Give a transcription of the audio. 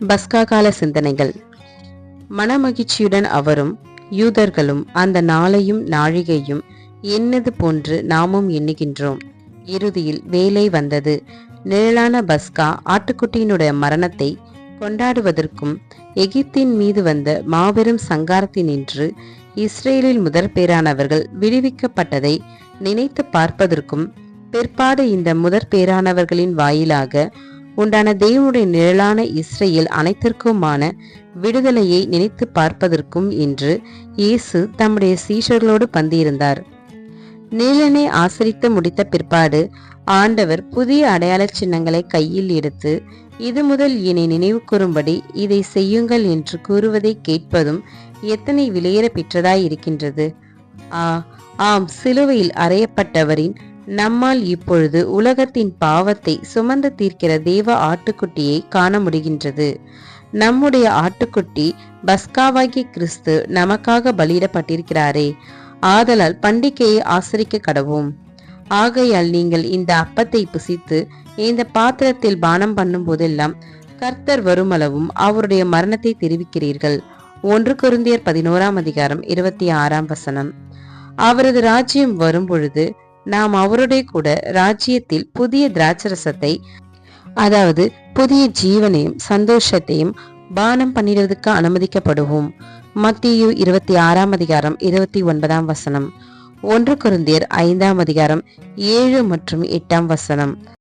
பஸ்கா கால சிந்தனைகள். மனமகிழ்ச்சியுடன் அவரும் யூதர்களும் அந்த நாளையும் நாழிகையும் எண்ணது போன்று நாமும் எண்ணுகின்றோம். இறுதியில் வேலை வந்தது. நிழலான பஸ்கா ஆட்டுக்குட்டியினுடைய மரணத்தை கொண்டாடுவதற்கும் எகிப்தின் மீது வந்த மாபெரும் சங்காரத்தினின்று இஸ்ரேலில் முதற்பேரானவர்கள் விடுவிக்கப்பட்டதை நினைத்து பார்ப்பதற்கும் பிற்பாடு இந்த முதற்பேரானவர்களின் வாயிலாக உண்டான தேவனுடைய நிழலான இஸ்ரேல் அனைத்திற்குமான விடுதலையை நினைத்து பார்ப்பதற்கும் என்று இயேசு தம்முடைய சீஷர்களோடு பந்தியிருந்தார். நிழலை ஆசரித்து முடித்த பிற்பாடு ஆண்டவர் புதிய அடையாள சின்னங்களை கையில் எடுத்து, இது முதல் என்னை நினைவு கூறும்படி இதை செய்யுங்கள் என்று கூறுவதை கேட்பதும் எத்தனை விலையேற பெற்றதாய் இருக்கின்றது. ஆம், சிலுவையில் அறையப்பட்டவரின் நம்மால் இப்பொழுது உலகத்தின் பாவத்தை சுமந்து தீர்க்கிற தேவ ஆட்டுக்குட்டியை காண முடிகின்றது. நம்முடைய ஆட்டுக்குட்டி பஸ்காவாகிய கிறிஸ்து நமக்காக பலியிடப்பட்டிருக்கிறாரே. ஆதலால் பண்டிகையை ஆசரிக்க கடவோம். ஆகையால் நீங்கள் இந்த அப்பத்தை புசித்து இந்த பாத்திரத்தில் பானம் பண்ணும் போதெல்லாம் கர்த்தர் வருமளவும் அவருடைய மரணத்தை தெரிவிக்கிறீர்கள். 1 கொரிந்தியர் 11:26. அவரது ராஜ்யம் வரும் பொழுது நாம் அவருடைய கூட ராஜ்யத்தில் புதிய திராட்சரசத்தை, அதாவது புதிய ஜீவனையும் சந்தோஷத்தையும் பானம் பண்ணிடுவதற்கு அனுமதிக்கப்படுவோம். மத்தேயு 26:29. 1 கொரிந்தியர் 5:7 மற்றும் 8.